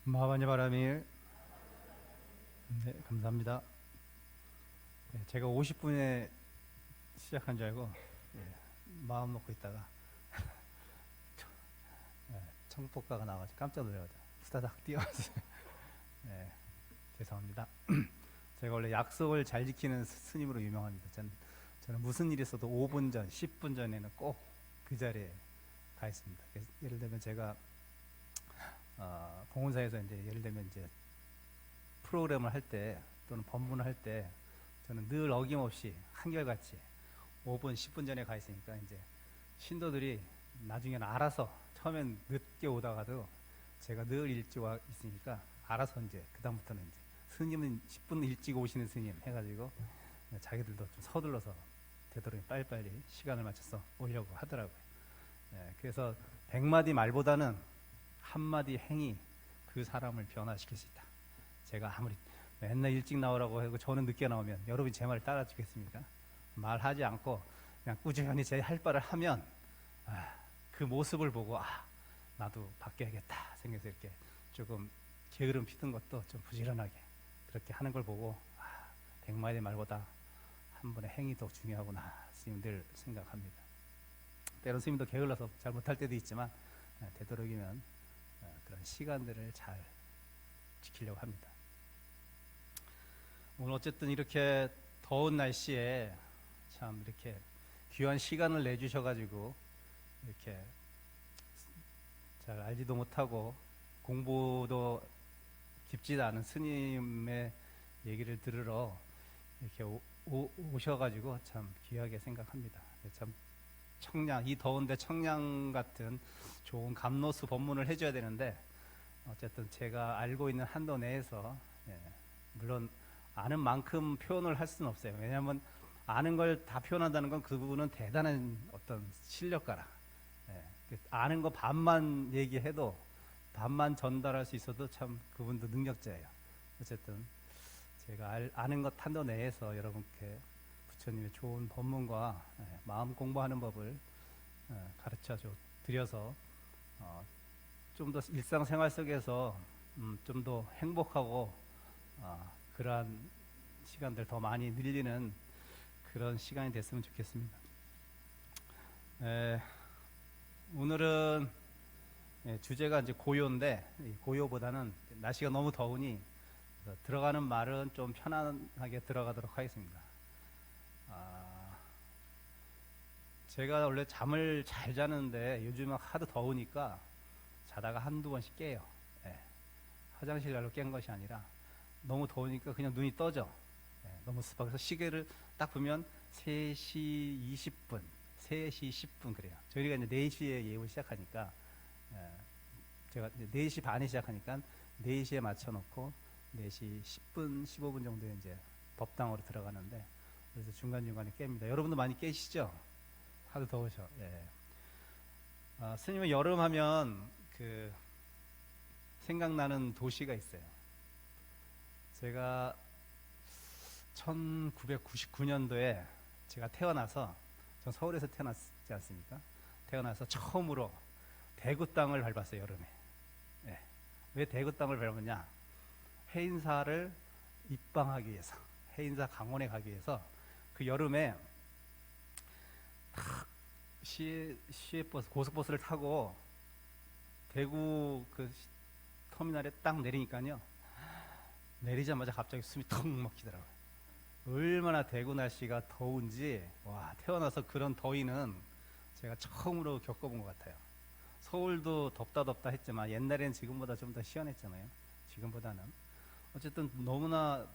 마하바니 바람이. 네, 감사합니다. 네, 제가 50분에 시작한 줄 알고 마음 놓고 있다가 청폭가가 나와가지고 깜짝 놀라가지고 후다닥 뛰어왔어요. 네, 죄송합니다. 제가 원래 약속을 잘 지키는 스님으로 유명합니다. 저는 무슨 일이 있어도 5분 전, 10분 전에는 꼭 그 자리에 가 있습니다. 그래서 예를 들면 제가 봉헌사에서 이제 예를 들면 이제 프로그램을 할 때 또는 법문을 할 때 저는 늘 어김없이 한결같이 5분, 10분 전에 가 있으니까 이제 신도들이 나중에는 알아서 처음엔 늦게 오다가도 제가 늘 일찍 와 있으니까 알아서 이제 그다음부터는 이제 스님은 10분 일찍 오시는 스님 해가지고 자기들도 좀 서둘러서 되도록 빨리빨리 시간을 맞춰서 오려고 하더라고요. 그래서 100마디 말보다는 한마디 행이 그 사람을 변화시킬 수 있다. 제가 아무리 맨날 일찍 나오라고 하고 저는 늦게 나오면 여러분이 제 말을 따라주겠습니까? 말하지 않고 그냥 꾸준히 제 할 바를 하면 그 모습을 보고 나도 바뀌어야겠다 생겨서 이렇게 조금 게으름 피던 것도 좀 부지런하게 그렇게 하는 걸 보고 100마디 말보다 한 번의 행이 더 중요하구나 스님들 생각합니다. 때론 스님도 게을러서 잘 못할 때도 있지만 되도록이면 그런 시간들을 잘 지키려고 합니다. 오늘 어쨌든 이렇게 더운 날씨에 참 이렇게 귀한 시간을 내주셔가지고 이렇게 잘 알지도 못하고 공부도 깊지도 않은 스님의 얘기를 들으러 이렇게 오셔가지고 참 귀하게 생각합니다. 참 이 더운데 청량 같은 좋은 감로수 법문을 해줘야 되는데 어쨌든 제가 알고 있는 한도 내에서 물론 아는 만큼 표현을 할 수는 없어요. 왜냐하면 아는 걸 다 표현한다는 건 그분은 대단한 어떤 실력가라. 아는 거 반만 얘기해도 반만 전달할 수 있어도 참 그분도 능력자예요. 어쨌든 제가 아는 것 한도 내에서 여러분께 부처님의 좋은 법문과 마음 공부하는 법을 가르쳐 드려서 좀 더 일상생활 속에서 좀 더 행복하고 그러한 시간들 더 많이 늘리는 그런 시간이 됐으면 좋겠습니다. 오늘은 주제가 이제 고요인데 고요보다는 날씨가 너무 더우니 들어가는 말은 좀 편안하게 들어가도록 하겠습니다. 제가 원래 잠을 잘 자는데 요즘은 하도 더우니까 자다가 한두 번씩 깨요. 화장실 가러 깬 것이 아니라 너무 더우니까 그냥 눈이 떠져. 너무 습하고 시계를 딱 보면 3시 20분, 3시 10분 그래요. 저희가 이제 4시에 예불 시작하니까 제가 이제 4시 반에 시작하니까 4시에 맞춰놓고 4시 10분, 15분 정도에 이제 법당으로 들어가는데 그래서 중간중간에 깹니다. 여러분도 많이 깨시죠? 하도 더우셔. 스님은 여름 하면 그 생각나는 도시가 있어요. 제가 1999년도에 제가 태어나서 전 서울에서 태어났지 않습니까? 태어나서 처음으로 대구 땅을 밟았어요. 여름에. 왜 대구 땅을 밟았냐? 해인사를 입방하기 위해서, 해인사 강원에 가기 위해서 그 여름에 시외버스, 고속버스를 타고 대구 그 터미널에 딱 내리니까요. 내리자마자 갑자기 숨이 턱 막히더라고요. 얼마나 대구 날씨가 더운지 태어나서 그런 더위는 제가 처음으로 겪어본 것 같아요. 서울도 덥다 했지만 옛날엔 지금보다 좀 더 시원했잖아요. 지금보다는 어쨌든 너무나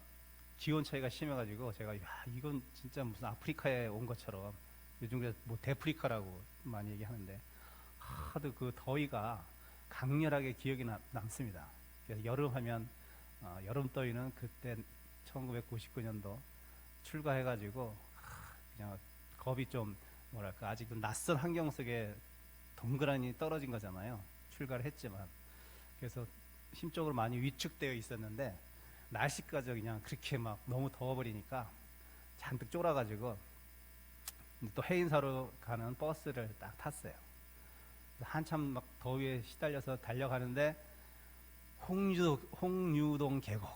기온 차이가 심해가지고 제가 이건 진짜 무슨 아프리카에 온 것처럼 요즘 뭐 대프리카라고 많이 얘기하는데 하도 그 더위가 강렬하게 기억이 남습니다. 그래서 여름하면 여름 더위는 그때 1999년도 출가해가지고 그냥 겁이 좀 뭐랄까 아직도 낯선 환경 속에 동그라니 떨어진 거잖아요. 출가를 했지만 그래서 심적으로 많이 위축되어 있었는데 날씨까지 그냥 그렇게 막 너무 더워버리니까 잔뜩 쫄아가지고 또 해인사로 가는 버스를 딱 탔어요. 한참 막 더위에 시달려서 달려가는데 홍유동 계곡.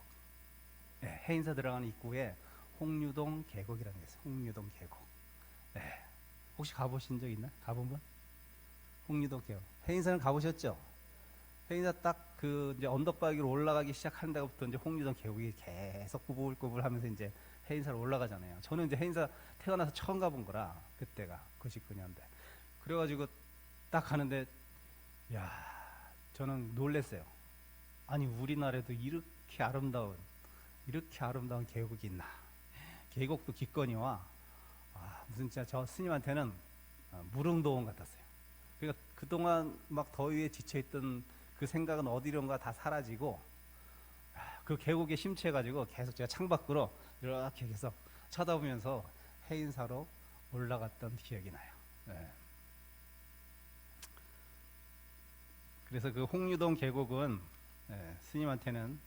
네, 해인사 들어가는 입구에 홍유동 계곡이라는 게 있어요. 홍유동 계곡. 네. 혹시 가보신 적 있나? 가본 분? 홍유동 계곡. 해인사는 가보셨죠? 해인사 딱 그 이제 언덕바위 위로 올라가기 시작하는 데부터 이제 홍유동 계곡이 계속 꾸불꾸불 하면서 이제 해인사로 올라가잖아요. 저는 이제 해인사 태어나서 처음 가본 거라 그때가 99년대. 그래가지고 딱 가는데 야 저는 놀랬어요. 아니 우리나라에도 이렇게 아름다운 계곡이 있나? 계곡도 기꺼니와 무슨 진짜 저 스님한테는 무릉도원 같았어요. 그러니까 그동안 막 더위에 지쳐있던 그 생각은 어디론가 다 사라지고 그 계곡에 심취해가지고 계속 제가 창밖으로 이렇게 해서 쳐다보면서 해인사로 올라갔던 기억이 나요. 네. 그래서 그 홍유동 계곡은 스님한테는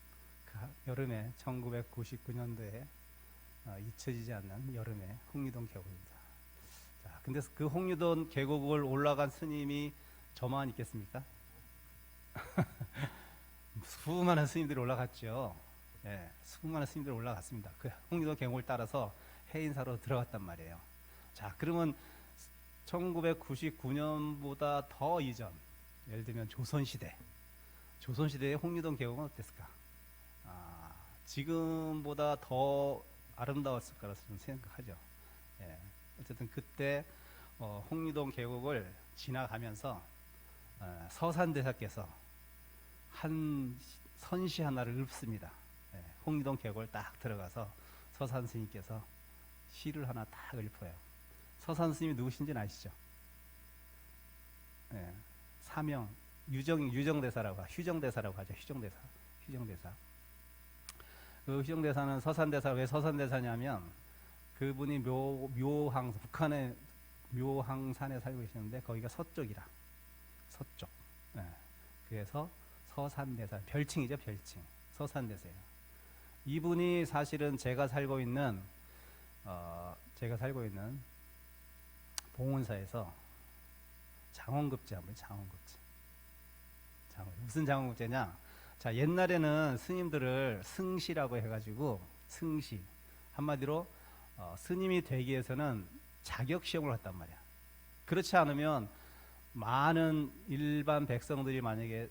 그 여름에 1999년도에 잊혀지지 않는 여름에 홍유동 계곡입니다. 자, 근데 그 홍유동 계곡을 올라간 스님이 저만 있겠습니까? 수많은 스님들이 올라갔죠. 예, 수많은 스님들이 올라갔습니다. 그 홍유동 계곡을 따라서 해인사로 들어갔단 말이에요. 자, 그러면 1999년보다 더 이전, 예를 들면 조선시대의 홍유동 계곡은 어땠을까? 지금보다 더 아름다웠을 거라고 생각하죠. 예, 어쨌든 그때 홍유동 계곡을 지나가면서 서산대사께서 한 선시 하나를 읊습니다. 예, 홍유동 계곡을 딱 들어가서 서산 스님께서 시를 하나 딱 읊어요. 서산 스님이 누구신지는 아시죠? 예, 사명 유정대사라고 하죠. 휴정대사. 그 휴정대사는 서산대사, 왜 서산대사냐면 그분이 묘항, 북한의 묘항산에 살고 계시는데 거기가 서쪽. 예, 그래서 서산대사, 별칭이죠. 별칭. 서산대사예요. 이분이 사실은 제가 살고 있는 봉은사에서 장원급제 한번 무슨 장원급제냐? 자, 옛날에는 스님들을 승시라고 해가지고 승시 한마디로 스님이 되기 위해서는 자격 시험을 했단 말이야. 그렇지 않으면 많은 일반 백성들이 만약에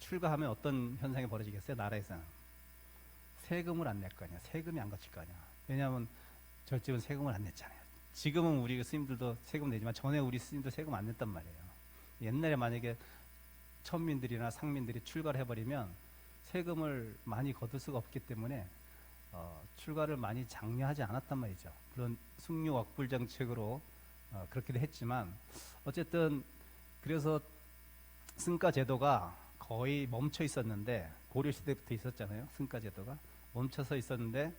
출가하면 어떤 현상이 벌어지겠어요? 나라에서는 세금을 안 낼 거 아니야. 세금이 안 걷힐 거 아니야. 왜냐하면 절집은 세금을 안 냈잖아요. 지금은 우리 스님들도 세금 내지만 전에 우리 스님도 세금 안 냈단 말이에요. 옛날에 만약에 천민들이나 상민들이 출가를 해버리면 세금을 많이 거둘 수가 없기 때문에 출가를 많이 장려하지 않았단 말이죠. 물론 숙류억불 정책으로 그렇게도 했지만 어쨌든 그래서 승가 제도가 거의 멈춰 있었는데 고려 시대부터 있었잖아요. 승가 제도가 멈춰서 있었는데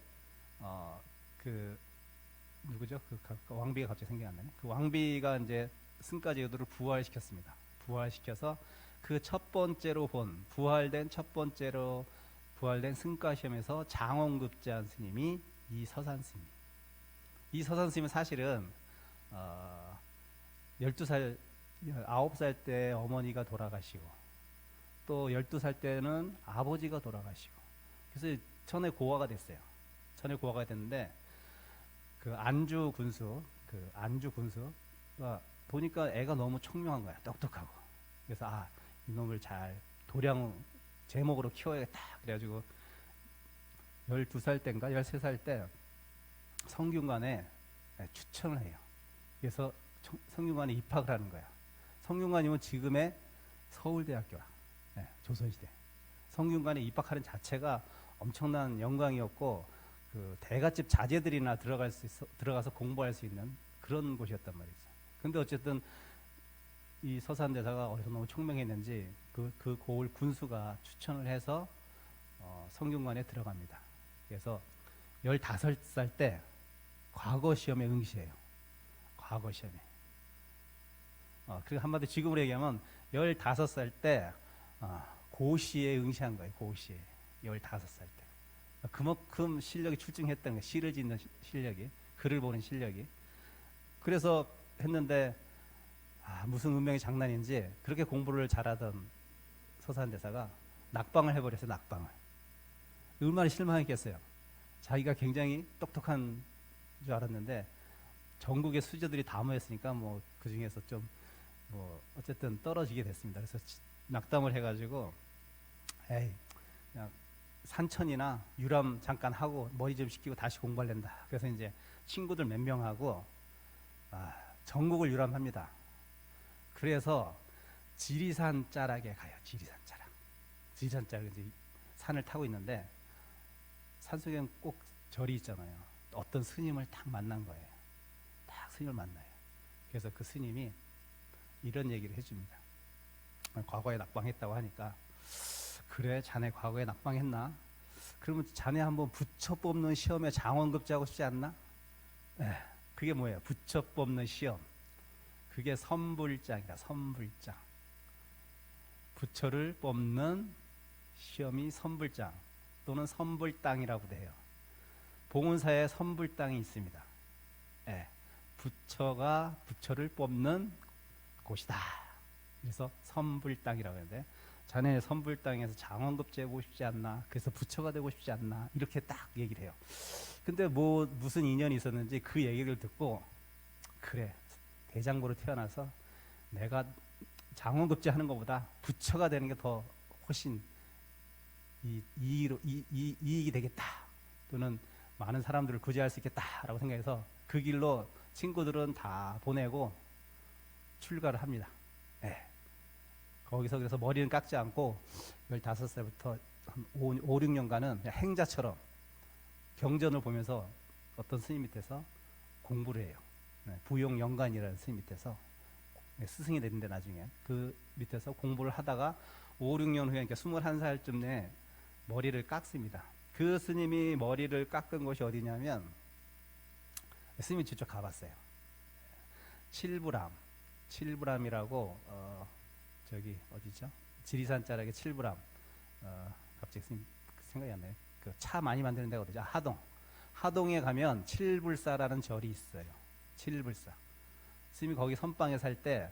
그 누구죠? 그 왕비가 갑자기 생각이 안 나네. 그 왕비가 이제 승가 제도를 부활시켰습니다. 부활시켜서 그 첫 번째로 부활된 승가 시험에서 장원급제한 스님이 이 서산 스님. 이 서산 스님은 사실은 12살, 9살 때 어머니가 돌아가시고 또 12살 때는 아버지가 돌아가시고 그래서 천의 고아가 됐어요. 천의 고아가 됐는데 그 안주 군수가 보니까 애가 너무 청명한 거야. 똑똑하고. 그래서 이놈을 잘 도량 제목으로 키워야겠다. 그래가지고 12살 때인가 13살 때 성균관에 추천을 해요. 그래서 성균관에 입학을 하는 거야. 성균관이면 지금의 서울대학교야. 조선시대. 성균관에 입학하는 자체가 엄청난 영광이었고 그 대갓집 자제들이나 들어가서 공부할 수 있는 그런 곳이었단 말이죠. 근데 어쨌든 이 서산대사가 어디서 너무 총명했는지 그 고을 군수가 추천을 해서 성균관에 들어갑니다. 그래서 15살 때 과거 시험에 응시해요. 과거 시험에. 그리고 한마디로 지금으로 얘기하면 15살 때 고시에 응시한 거예요. 고시에. 15살 때. 그만큼 실력이 출중했다는 거예요. 시를 짓는 실력이. 글을 보는 실력이. 그래서 했는데 무슨 운명이 장난인지 그렇게 공부를 잘하던 서산대사가 낙방을 해버렸어요. 낙방을. 얼마나 실망했겠어요. 자기가 굉장히 똑똑한 줄 알았는데 전국의 수저들이 다 모였으니까 뭐 그 중에서 좀 뭐 어쨌든 떨어지게 됐습니다. 그래서 낙담을 해가지고 에이 그냥 산천이나 유람 잠깐 하고 머리 좀 식히고 다시 공부할랜다. 그래서 이제 친구들 몇 명하고 전국을 유람합니다. 그래서 지리산 자락에 가요. 지리산 자락. 지리산 자락 이제 산을 타고 있는데 산속에는 꼭 절이 있잖아요. 어떤 스님을 딱 만난 거예요. 딱 스님을 만나요. 그래서 그 스님이 이런 얘기를 해줍니다. 과거에 낙방했다고 하니까 그래 자네 과거에 낙방했나? 그러면 자네 한번 부처 뽑는 시험에 장원급제하고 싶지 않나? 그게 뭐예요? 부처 뽑는 시험. 그게 선불장이다. 선불장. 부처를 뽑는 시험이 선불장 또는 선불당이라고도 해요. 봉은사에 선불당이 있습니다. 부처가 부처를 뽑는 곳이다. 그래서 선불당이라고 하는데 자네 선불당에서 장원급제 해보고 싶지 않나? 그래서 부처가 되고 싶지 않나? 이렇게 딱 얘기를 해요. 근데 뭐 무슨 인연이 있었는지 그 얘기를 듣고 그래 대장부로 태어나서 내가 장원급제 하는 것보다 부처가 되는 게 더 훨씬 이익이 되겠다. 또는 많은 사람들을 구제할 수 있겠다라고 생각해서 그 길로 친구들은 다 보내고 출가를 합니다. 거기서 그래서 머리는 깎지 않고 15살부터 한 5, 6년간은 그냥 행자처럼 경전을 보면서 어떤 스님 밑에서 공부를 해요. 부용영간이라는 스님 밑에서 스승이 됐는데 나중에 그 밑에서 공부를 하다가 5, 6년 후에 그러니까 21살쯤 내 머리를 깎습니다. 그 스님이 머리를 깎은 곳이 어디냐면 스님이 직접 가봤어요. 칠부람이라고 저기 어디죠? 지리산 자락의 칠부람. 갑자기 생각이 안 나요. 그 차 많이 만드는 데가 어디죠? 하동에 가면 칠불사라는 절이 있어요. 칠불사. 스님이 거기 선방에 살 때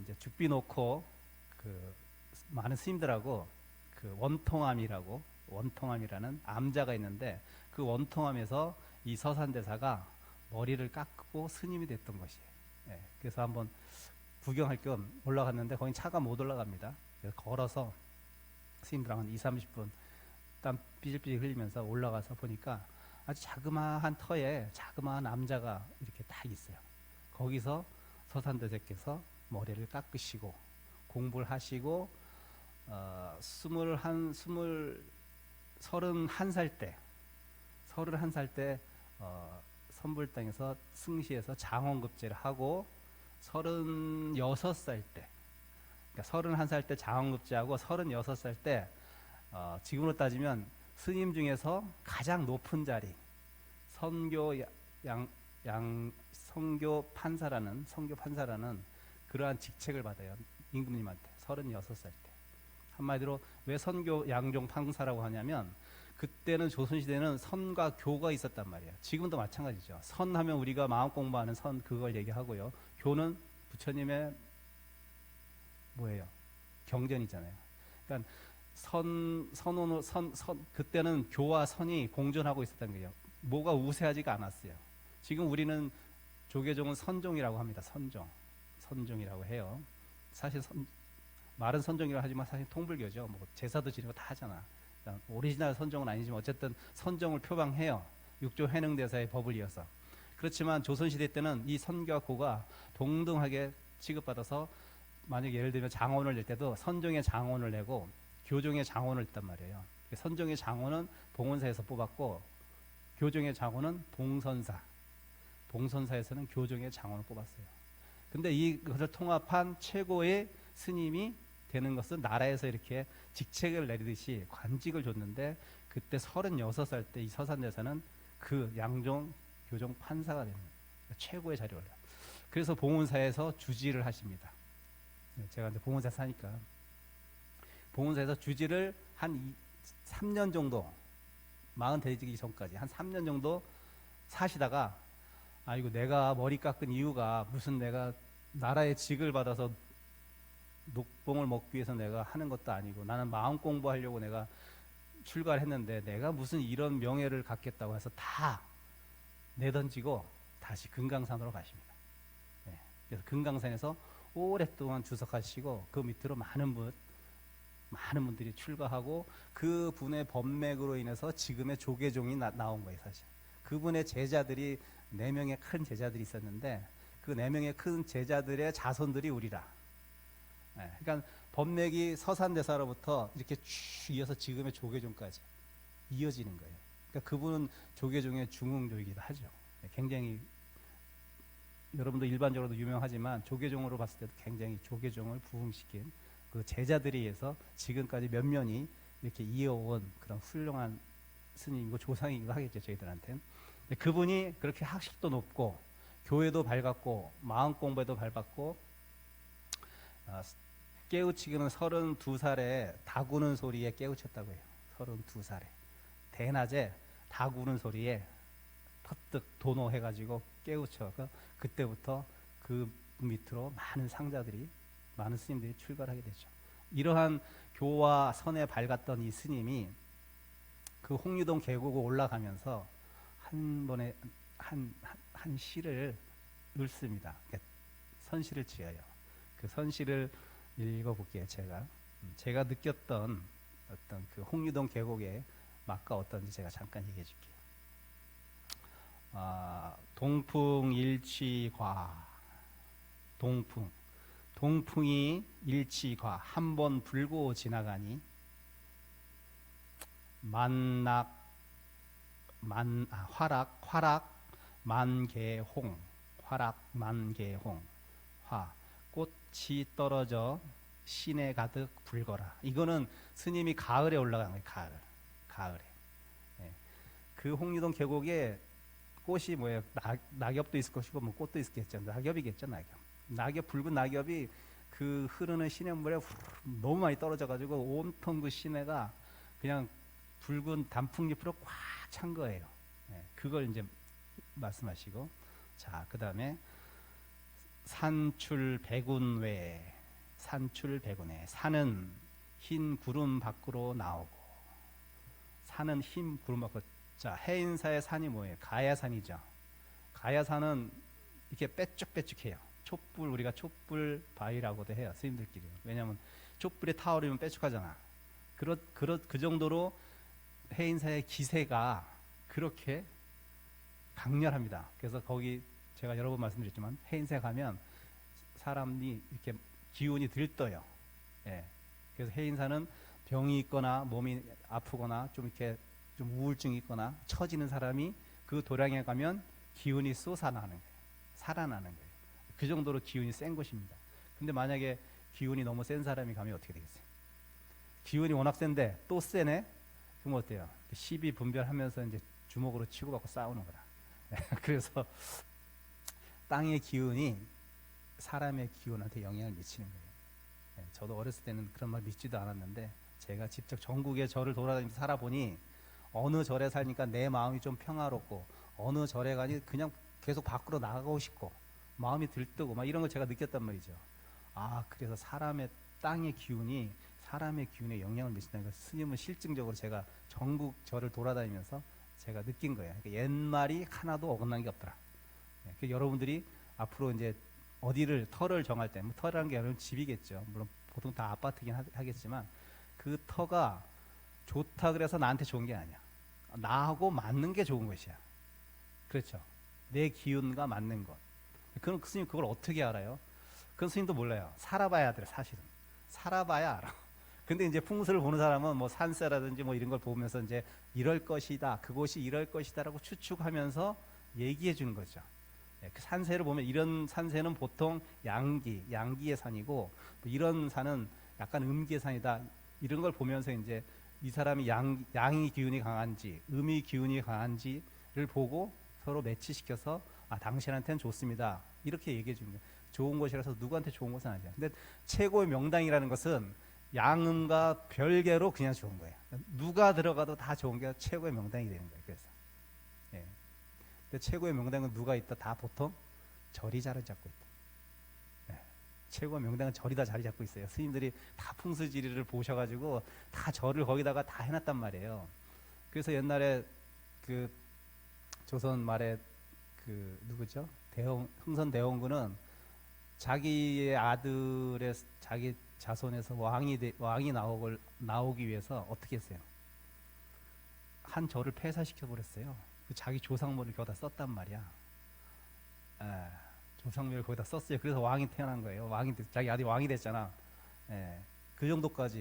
이제 죽비 놓고 그 많은 스님들하고 그 원통함이라는 암자가 있는데 그 원통함에서 이 서산대사가 머리를 깎고 스님이 됐던 것이에요. 그래서 한번 구경할 겸 올라갔는데 거긴 차가 못 올라갑니다. 그래서 걸어서 스님들랑 한 2, 30분 땀 삐질삐질 흘리면서 올라가서 보니까 아주 자그마한 터에 자그마한 암자가 이렇게 딱 있어요. 거기서 서산대사께서 머리를 깎으시고 공부를 하시고 31살 때 선불당에서 승시해서 장원급제를 하고 36살 때 그러니까 31살 때 장원급제하고 36살 때 지금으로 따지면 스님 중에서 가장 높은 자리 선교 판사라는 그러한 직책을 받아요. 임금님한테 36살 때. 한마디로 왜 선교 양종 판사라고 하냐면 그때는 조선시대는 선과 교가 있었단 말이에요. 지금도 마찬가지죠. 선하면 우리가 마음 공부하는 선 그걸 얘기하고요. 교는 부처님의 뭐예요? 경전이잖아요. 그러니까 그때는 교와 선이 공존하고 있었던 거예요. 뭐가 우세하지가 않았어요. 지금 우리는 조계종은 선종이라고 합니다. 선종이라고 해요. 사실 말은 선종이라고 하지만 사실 통불교죠. 뭐 제사도 지내고 다 하잖아. 오리지널 선종은 아니지만 어쨌든 선종을 표방해요. 육조 회능대사의 법을 이어서. 그렇지만 조선시대 때는 이 선교와 고가 동등하게 취급받아서 만약 예를 들면 장원을 낼 때도 선종의 장원을 내고 교종의 장원을 냈단 말이에요. 선종의 장원은 봉은사에서 뽑았고 교종의 장원은 봉선사에서는 교종의 장원을 뽑았어요. 근데 이것을 통합한 최고의 스님이 되는 것은 나라에서 이렇게 직책을 내리듯이 관직을 줬는데 그때 36살 때 이 서산대사는 그 양종 교종 판사가 되는 거예요. 최고의 자리를 올려요. 그래서 봉은사에서 주지를 하십니다. 제가 이제 봉은사 사니까 봉은사에서 주지를 한 3년 정도 40 되기 전까지 한 3년 정도 사시다가 아이고 내가 머리 깎은 이유가 무슨 내가 나라의 직을 받아서 녹봉을 먹기 위해서 내가 하는 것도 아니고 나는 마음 공부하려고 내가 출가를 했는데 내가 무슨 이런 명예를 갖겠다고 해서 다 내던지고 다시 금강산으로 가십니다. 네. 그래서 금강산에서 오랫동안 주석하시고 그 밑으로 많은 분들이 출가하고 그 분의 법맥으로 인해서 지금의 조계종이 나온 거예요. 사실 그분의 제자들이 4명의 큰 제자들이 있었는데 그 4명의 큰 제자들의 자손들이 우리라. 네. 그러니까 법맥이 서산대사로부터 이렇게 쭉 이어서 지금의 조계종까지 이어지는 거예요. 그러니까 그분은 조계종의 중흥조이기도 하죠. 네. 굉장히 여러분도 일반적으로도 유명하지만 조계종으로 봤을 때도 굉장히 조계종을 부흥시킨 그 제자들에 의해서 지금까지 몇 면이 이렇게 이어온 그런 훌륭한 스님이고 조상이기도 하겠죠, 저희들한테는. 그분이 그렇게 학식도 높고 교회도 밝았고 마음 공부에도 밝았고 깨우치기는 32살에 닭 우는 소리에 깨우쳤다고 해요. 32살에 대낮에 닭 우는 소리에 퍼뜩 도노해가지고 깨우쳐. 그때부터 그 밑으로 많은 상자들이 많은 스님들이 출가를 하게 되죠. 이러한 교와 선에 밝았던 이 스님이 그 홍유동 계곡을 올라가면서 한 번에 한 시를 읊습니다. 선시를 지어요. 그 선시를 읽어볼게요. 제가 느꼈던 어떤 그 홍유동 계곡의 맛과 어떤지 제가 잠깐 얘기해 줄게요. 동풍일취과 동풍이 일취과 한 번 불고 지나가니 화락 만개홍 화 꽃이 떨어져 시내 가득 불거라. 이거는 스님이 가을에 올라간 거예요. 가을에. 네. 그 홍유동 계곡에 꽃이 뭐예요? 낙엽도 있을 것이고 뭐 꽃도 있겠죠. 낙엽이겠죠. 낙엽 붉은 낙엽이 그 흐르는 시냇물에 너무 많이 떨어져 가지고 온통 그 시내가 그냥 붉은 단풍잎으로 꽉 찬 거예요. 네. 그걸 이제 말씀하시고, 자, 그 다음에 산출백운외 산은 흰 구름 밖으로 나오고, 산은 흰 구름 밖으로. 자, 해인사의 산이 뭐예요? 가야산이죠. 가야산은 이렇게 빼쭉빼쭉해요. 우리가 촛불 바위라고도 해요, 스님들끼리. 왜냐하면 촛불에 타오르면 빼쭉하잖아. 그 정도로 해인사의 기세가 그렇게 강렬합니다. 그래서 거기 제가 여러 번 말씀드렸지만 해인사에 가면 사람이 이렇게 기운이 들떠요. 예. 그래서 해인사는 병이 있거나 몸이 아프거나 좀 이렇게 좀 우울증이 있거나 처지는 사람이 그 도량에 가면 기운이 솟아나는 거예요. 살아나는 거예요. 그 정도로 기운이 센 곳입니다. 근데 만약에 기운이 너무 센 사람이 가면 어떻게 되겠어요? 기운이 워낙 센데 또 세네? 그럼 어때요? 시비 분별하면서 이제 주먹으로 치고받고 싸우는 거라. 그래서 땅의 기운이 사람의 기운한테 영향을 미치는 거예요. 저도 어렸을 때는 그런 말 믿지도 않았는데 제가 직접 전국의 절을 돌아다니면서 살아보니 어느 절에 살니까 내 마음이 좀 평화롭고 어느 절에 가니 그냥 계속 밖으로 나가고 싶고 마음이 들뜨고 막 이런 걸 제가 느꼈단 말이죠. 그래서 땅의 기운이 사람의 기운에 영향을 미친다는 걸 스님은 실증적으로 제가 전국 절을 돌아다니면서 제가 느낀 거예요. 그러니까 옛말이 하나도 어긋난 게 없더라. 여러분들이 앞으로 이제 어디를 터를 정할 때, 터라는 게 여러분 집이겠죠. 물론 보통 다 아파트긴 하겠지만 그 터가 좋다 그래서 나한테 좋은 게 아니야. 나하고 맞는 게 좋은 것이야. 그렇죠. 내 기운과 맞는 것. 그럼 스님 그걸 어떻게 알아요? 그건 스님도 몰라요. 살아봐야 돼, 사실은. 살아봐야 알아. 근데 이제 풍수를 보는 사람은 뭐 산세라든지 뭐 이런 걸 보면서 이제 이럴 것이다, 그곳이 이럴 것이다라고 추측하면서 얘기해 주는 거죠. 그 산세를 보면 이런 산세는 보통 양기의 산이고 이런 산은 약간 음기의 산이다. 이런 걸 보면서 이제 이 사람이 양의 기운이 강한지 음의 기운이 강한지를 보고 서로 매치시켜서 당신한테는 좋습니다. 이렇게 얘기해 주는 거예요. 좋은 것이라서 누구한테 좋은 것은 아니야. 근데 최고의 명당이라는 것은 양음과 별개로 그냥 좋은 거예요. 누가 들어가도 다 좋은 게 최고의 명당이 되는 거예요. 그래서 근데 최고의 명당은 누가 있다? 다 보통 절이 자리 잡고 있다. 최고 명당은 절이 다 자리 잡고 있어요. 스님들이 다 풍수지리를 보셔가지고 다 절을 거기다가 다 해놨단 말이에요. 그래서 옛날에 그 조선 말에 그 누구죠? 흥선 대원군은 자기의 아들의 자기 자손에서 왕이 나오기 위해서 어떻게 했어요? 한 절을 폐사시켜 버렸어요. 그 자기 조상모를 거기다 썼단 말이야. 예, 조상모를 거기다 썼어요. 그래서 왕이 태어난 거예요. 자기 아들이 왕이 됐잖아. 예, 그 정도까지.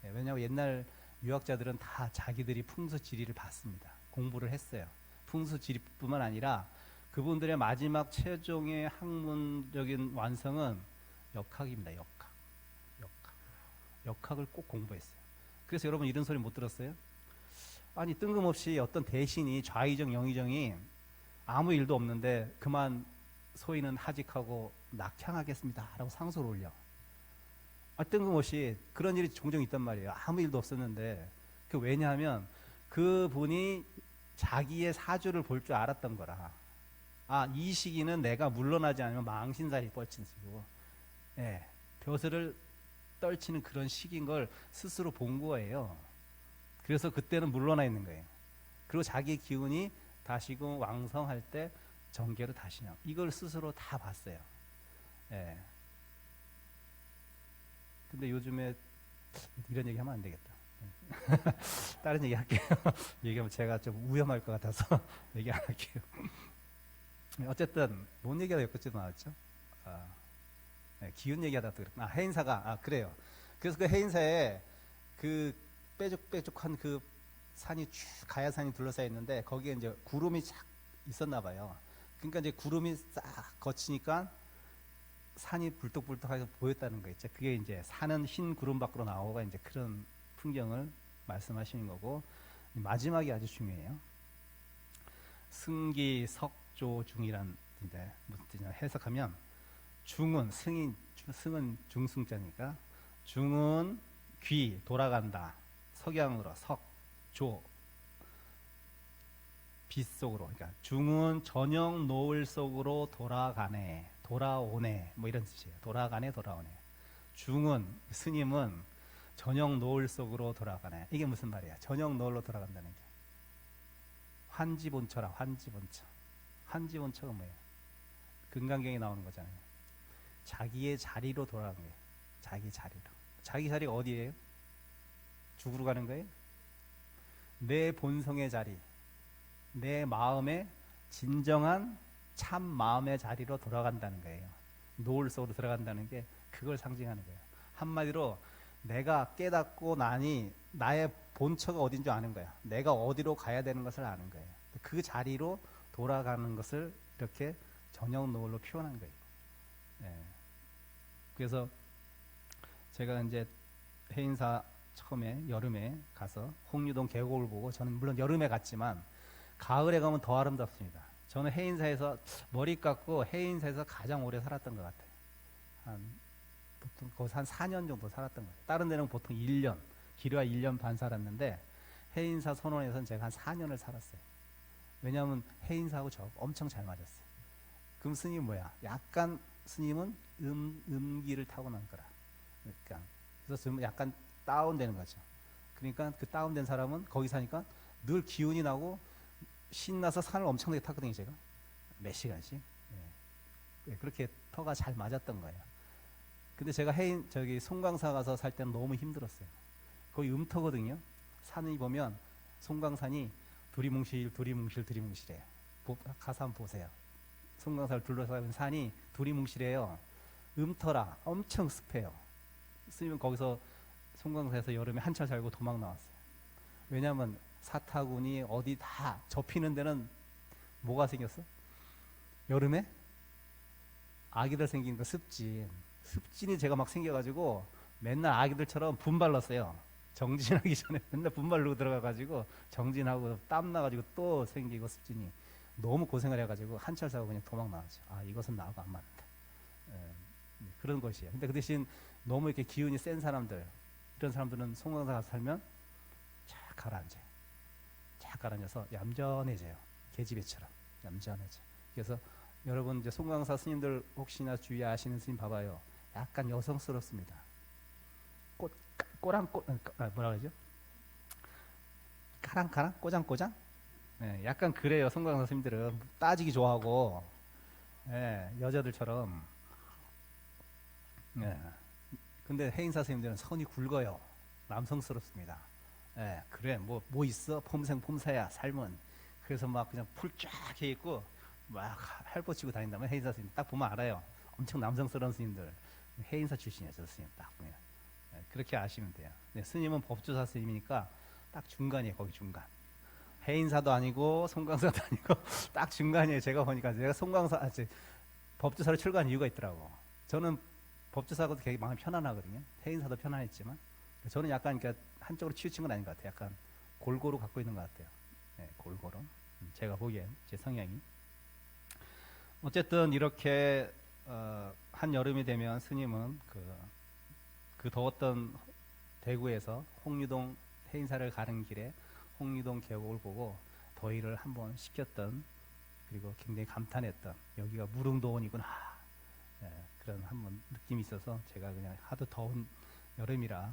예, 왜냐하면 옛날 유학자들은 다 자기들이 풍수 지리를 봤습니다. 공부를 했어요. 풍수 지리뿐만 아니라 그분들의 마지막 최종의 학문적인 완성은 역학입니다. 역학을 꼭 공부했어요. 그래서 여러분 이런 소리 못 들었어요? 아니 뜬금없이 어떤 대신이 좌의정 영의정이 아무 일도 없는데 그만 소인은 하직하고 낙향하겠습니다 라고 상소를 올려. 뜬금없이 그런 일이 종종 있단 말이에요. 아무 일도 없었는데. 왜냐하면 그분이 자기의 사주를 볼 줄 알았던 거라. 이 시기는 내가 물러나지 않으면 망신살이 뻗친 시기고, 예, 벼슬을 떨치는 그런 시기인 걸 스스로 본 거예요. 그래서 그때는 물러나 있는 거예요. 그리고 자기 기운이 다시금 왕성할 때 정계로 다시 나와. 이걸 스스로 다 봤어요. 예. 근데 요즘에 이런 얘기 하면 안 되겠다. 다른 얘기 할게요. 얘기하면 제가 좀 위험할 것 같아서 얘기 안 할게요. 어쨌든 뭔 얘기가 엮었지도 나왔죠. 네, 기운 얘기하다가 그랬구나. 해인사가 그래요. 그래서 그 해인사에 그 뾰족뾰족한 그 산이 쭉 가야산이 둘러싸여 있는데 거기에 이제 구름이 착 있었나 봐요. 그러니까 이제 구름이 싹 거치니까 산이 불떡불떡하게 보였다는 거 있죠. 그게 이제 산은 흰 구름 밖으로 나오고 이제 그런 풍경을 말씀하시는 거고, 마지막이 아주 중요해요. 승기 석조 중이란 인데 무슨 뜻이냐 해석하면 중은 승은 중승자니까 중은 귀 돌아간다. 석양으로 석조 빛 속으로, 그러니까 중은 저녁 노을 속으로 돌아오네 뭐 이런 뜻이에요. 돌아오네. 중은 스님은 저녁 노을 속으로 돌아가네. 이게 무슨 말이야? 저녁 노을로 돌아간다는 게 환지본처라. 환지본처가 뭐예요? 금강경에 나오는 거잖아요. 자기의 자리로 돌아가는 거예요. 자기 자리가 어디예요? 죽으러 가는 거예요? 내 본성의 자리, 내 마음의 진정한 참 마음의 자리로 돌아간다는 거예요. 노을 속으로 들어간다는 게 그걸 상징하는 거예요. 한마디로 내가 깨닫고 나니 나의 본처가 어딘 줄 아는 거야. 내가 어디로 가야 되는 것을 아는 거예요. 그 자리로 돌아가는 것을 이렇게 저녁 노을로 표현한 거예요. 네. 그래서 제가 이제 해인사 처음에 여름에 가서 홍유동 계곡을 보고, 저는 물론 여름에 갔지만 가을에 가면 더 아름답습니다. 저는 해인사에서 머리 깎고 해인사에서 가장 오래 살았던 것 같아요. 보통 거기서 한 4년 정도 살았던 거예요. 다른 데는 보통 1년, 길어야 1년 반 살았는데 해인사 선원에서는 제가 한 4년을 살았어요. 왜냐하면 해인사하고 저 엄청 잘 맞았어요. 그럼 스님 뭐야? 약간 스님은 음기를 타고난 거라. 그러니까 그래서 좀 약간 다운되는 거죠. 그러니까 그 다운된 사람은 거기 사니까 늘 기운이 나고 신나서 산을 엄청나게 탔거든요. 제가 몇 시간씩. 예. 그렇게 터가 잘 맞았던 거예요. 근데 제가 송광사 가서 살 때는 너무 힘들었어요. 거기 음터거든요. 산이 보면 송광산이 두리뭉실해요. 가서 한번 보세요. 송광사를 둘러싸인 산이 두리뭉실해요. 음터라 엄청 습해요. 스님은 거기서 송광사에서 여름에 한철 살고 도망 나왔어요. 왜냐하면 사타구니 어디 다 접히는 데는 뭐가 생겼어? 여름에 아기들 생기는 거 습진이 제가 막 생겨가지고 맨날 아기들처럼 분발랐어요. 정진하기 전에 맨날 분발르고 들어가가지고 정진하고 땀 나가지고 또 생기고 습진이 너무 고생을 해가지고 한철 사고 그냥 도망 나왔죠. 이것은 나하고 안 맞는다. 그런 것이에요. 근데 그 대신 너무 이렇게 기운이 센 사람들, 이런 사람들은 송광사 가서 살면 쫙 가라앉아서 얌전해져요. 계집애처럼 얌전해져. 그래서 여러분 이제 송광사 스님들 혹시나 주위에 아시는 스님 봐봐요. 약간 여성스럽습니다. 꼬랑꼬 뭐라 그러죠? 까랑까랑 꼬장꼬장? 예, 약간 그래요. 송강 선생님들은 따지기 좋아하고, 예, 여자들처럼. 예. 근데 해인사 선생님들은 선이 굵어요. 남성스럽습니다. 예, 그래 뭐 있어? 폼생 폼사야 삶은. 그래서 막 그냥 풀 쫙 해 있고 막 할보치고 다닌다면 해인사 선생님 딱 보면 알아요. 엄청 남성스러운 스님들. 해인사 출신이에요, 저 스님 딱 보면. 예, 그렇게 아시면 돼요. 네, 스님은 법조사 스님이니까 딱 중간이에요. 거기 중간. 해인사도 아니고 송광사도 아니고 딱 중간이에요. 제가 보니까 제가 법조사를 출가한 이유가 있더라고. 저는 법조사가 되게 마음이 편안하거든요. 해인사도 편안했지만 저는 약간 그러니까 한쪽으로 치우친 건 아닌 것 같아요. 약간 골고루 갖고 있는 것 같아요. 네, 골고루. 제가 보기엔 제 성향이. 어쨌든 이렇게 한 여름이 되면 스님은 그 더웠던 대구에서 홍유동 해인사를 가는 길에 홍유동 계곡을 보고 더위를 한번 식혔던, 그리고 굉장히 감탄했던, 여기가 무릉도원이구나, 예, 그런 한번 느낌이 있어서 제가 그냥 하도 더운 여름이라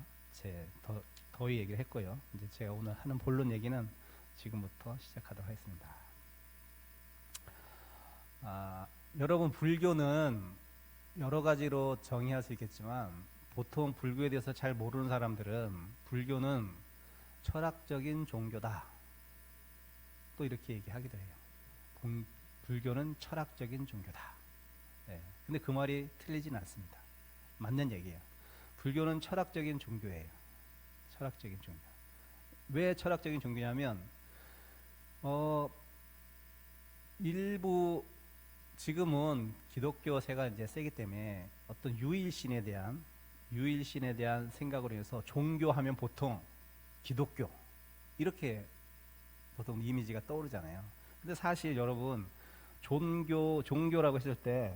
더위 얘기를 했고요. 이제 제가 오늘 하는 본론 얘기는 지금부터 시작하도록 하겠습니다. 여러분, 불교는 여러 가지로 정의할 수 있겠지만 보통 불교에 대해서 잘 모르는 사람들은 불교는 철학적인 종교다, 또 이렇게 얘기하기도 해요. 불교는 철학적인 종교다. 네. 근데 그 말이 틀리진 않습니다. 맞는 얘기예요. 불교는 철학적인 종교예요. 철학적인 종교. 왜 철학적인 종교냐면 일부 지금은 기독교세가 이제 세기 때문에 어떤 유일신에 대한 생각으로 해서 종교하면 보통 기독교 이렇게 보통 이미지가 떠오르잖아요. 근데 사실 여러분, 종교라고 했을 때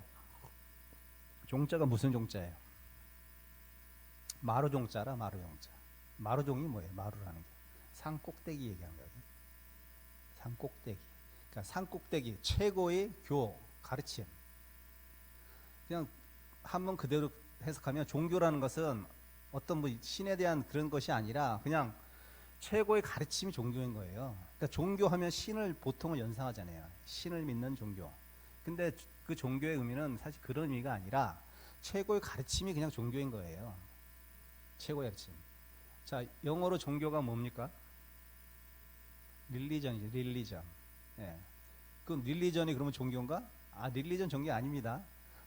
종자가 무슨 종자예요? 마루종자라. 마루종이 뭐예요? 마루라는 게 산 꼭대기 얘기하는 거예요. 산 꼭대기. 그러니까 산 꼭대기 최고의 가르침. 그냥 한번 그대로 해석하면 종교라는 것은 어떤 뭐 신에 대한 그런 것이 아니라 그냥 최고의 가르침이 종교인 거예요. 그러니까 종교하면 신을 보통은 연상하잖아요. 신을 믿는 종교. 근데 그 종교의 의미는 사실 그런 의미가 아니라 최고의 가르침이 그냥 종교인 거예요. 최고의 가르침. 자, 영어로 종교가 뭡니까? 릴리전이죠. 릴리전. 예. 그럼 릴리전이 그러면 종교인가? 릴리전 종교 아닙니다.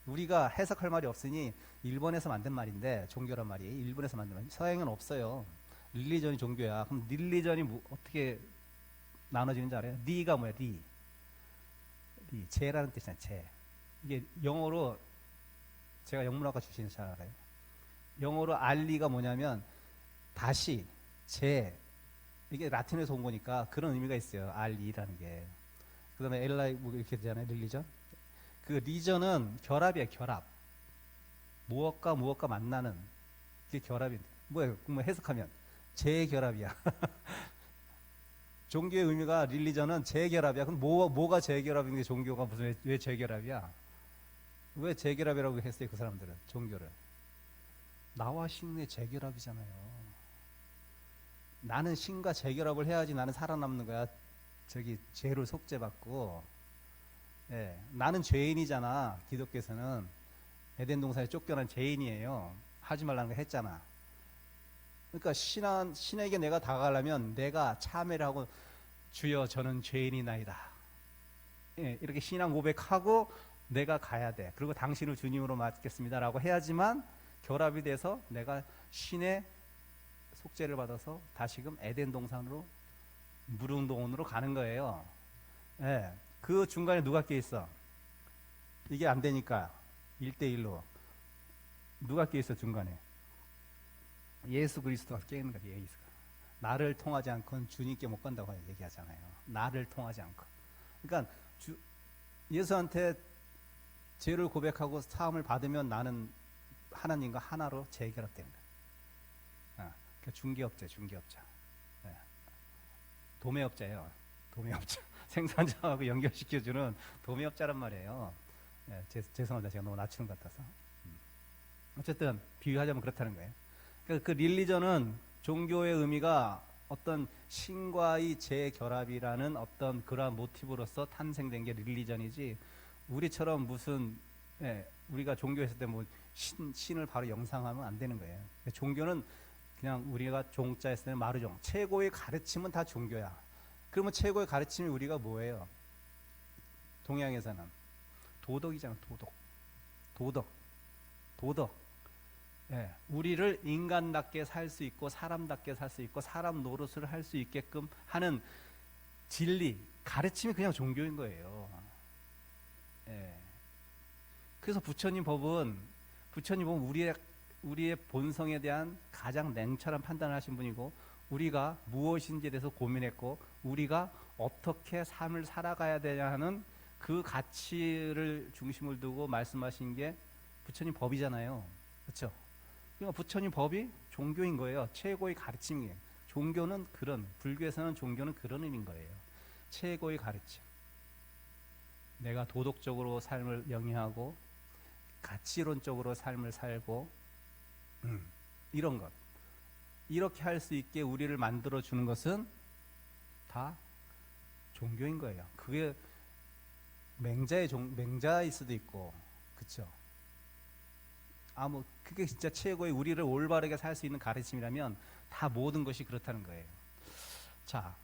우리가 해석할 말이 없으니 일본에서 만든 말인데, 종교란 말이 일본에서 만든 말. 서양은 없어요. 릴리전이 종교야. 그럼 릴리전이 어떻게 나눠지는지 알아요? 리가 뭐야? 리. 제라는 뜻이잖아요. 제. 이게 영어로, 제가 영문학과 출신이 잘 알아요. 영어로 알리가 뭐냐면 다시, 이게 라틴에서 온 거니까 그런 의미가 있어요. 알리라는 게. 그 다음에 엘라이 뭐 이렇게 되잖아요. 릴리전. 그 리전은 결합이에요. 결합. 무엇과 만나는, 그게 결합인데 뭐예요? 뭐 해석하면 재결합이야. 종교의 의미가, 릴리전은 재결합이야. 그럼 뭐가 재결합인데 종교가 무슨 왜 재결합이야? 왜 재결합이라고 했어요? 그 사람들은 종교를. 나와 신의 재결합이잖아요. 나는 신과 재결합을 해야지 나는 살아남는 거야. 죄로 속죄받고. 예, 나는 죄인이잖아. 기독교에서는 에덴 동산에 쫓겨난 죄인이에요. 하지 말라는 거 했잖아. 그러니까 신에게 내가 다가가려면 내가 참회를 하고, 주여 저는 죄인이나이다, 예, 이렇게 신앙 고백하고 내가 가야 돼. 그리고 당신을 주님으로 맡겠습니다 라고 해야지만 결합이 돼서 내가 신의 속죄를 받아서 다시금 에덴 동산으로, 무릉도원으로 가는 거예요. 예, 그 중간에 누가 끼어 있어? 이게 안 되니까 1대1로 누가 끼어 있어? 중간에 예수 그리스도가 끼어 있는 거예요. 예수가. 나를 통하지 않고는 주님께 못 간다고 얘기하잖아요. 나를 통하지 않고. 그러니까 예수한테 죄를 고백하고 사함을 받으면 나는 하나님과 하나로 재결합되는 거예요. 그러니까 중개업자. 예. 도매업자예요. 도매업자. 생산자하고 연결시켜주는 도매업자란 말이에요. 예, 죄송합니다. 제가 너무 낮추는 것 같아서. 어쨌든 비유하자면 그렇다는 거예요. 그러니까 그 릴리전은 종교의 의미가 어떤 신과의 재결합이라는 어떤 그러한 모티브로서 탄생된 게 릴리전이지, 우리처럼 무슨, 우리가 종교했을 때 뭐 신을 바로 영상하면 안 되는 거예요. 종교는 그냥 우리가 종자 했을 때는 마르종, 최고의 가르침은 다 종교야. 그러면 최고의 가르침이 우리가 뭐예요? 동양에서는 도덕이잖아. 도덕. 우리를 인간답게 살 수 있고 사람답게 살 수 있고 사람 노릇을 할 수 있게끔 하는 진리, 가르침이 그냥 종교인 거예요. 그래서 부처님 법은 우리의 본성에 대한 가장 냉철한 판단을 하신 분이고, 우리가 무엇인지에 대해서 고민했고, 우리가 어떻게 삶을 살아가야 되냐 하는 그 가치를 중심을 두고 말씀하신 게 부처님 법이잖아요. 그렇죠? 그러니까 부처님 법이 종교인 거예요. 최고의 가르침이에요. 불교에서는 종교는 그런 의미인 거예요. 최고의 가르침. 내가 도덕적으로 삶을 영위하고 가치론적으로 삶을 살고 이런 것. 이렇게 할 수 있게 우리를 만들어 주는 것은 다 종교인 거예요. 그게 맹자일 수도 있고, 그렇죠? 그게 진짜 최고의 우리를 올바르게 살 수 있는 가르침이라면 다 모든 것이 그렇다는 거예요. 자,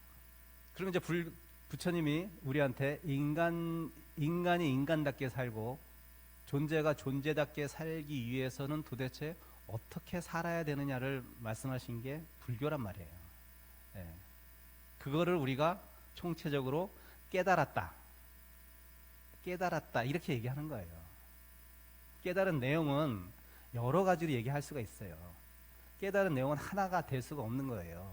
그럼 이제 부처님이 우리한테 인간이 인간답게 살고 존재가 존재답게 살기 위해서는 도대체 어떻게 살아야 되느냐를 말씀하신 게 불교란 말이에요. 그거를 우리가 총체적으로 깨달았다 이렇게 얘기하는 거예요. 깨달은 내용은 여러 가지로 얘기할 수가 있어요. 깨달은 내용은 하나가 될 수가 없는 거예요.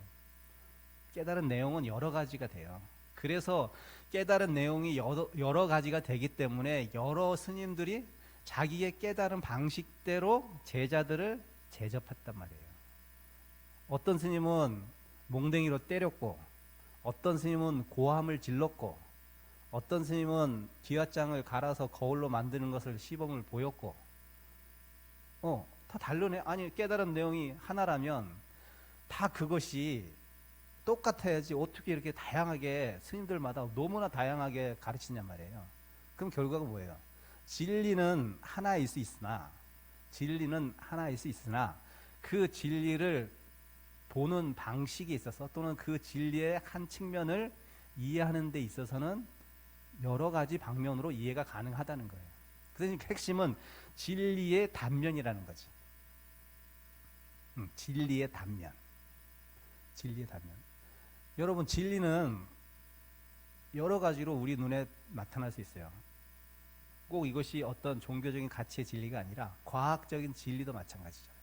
깨달은 내용은 여러 가지가 돼요. 그래서 깨달은 내용이 여러 가지가 되기 때문에 여러 스님들이 자기의 깨달은 방식대로 제자들을 제접했단 말이에요. 어떤 스님은 몽댕이로 때렸고, 어떤 스님은 고함을 질렀고, 어떤 스님은 기와장을 갈아서 거울로 만드는 것을 시범을 보였고, 다 다르네. 아니, 깨달은 내용이 하나라면 다 그것이 똑같아야지 어떻게 이렇게 다양하게 스님들마다 너무나 다양하게 가르치냔 말이에요. 그럼 결과가 뭐예요? 진리는 하나일 수 있으나 그 진리를 보는 방식에 있어서, 또는 그 진리의 한 측면을 이해하는 데 있어서는 여러 가지 방면으로 이해가 가능하다는 거예요. 그래서 핵심은 진리의 단면이라는 거지. 진리의 단면. 여러분, 진리는 여러 가지로 우리 눈에 나타날 수 있어요. 꼭 이것이 어떤 종교적인 가치의 진리가 아니라 과학적인 진리도 마찬가지잖아요.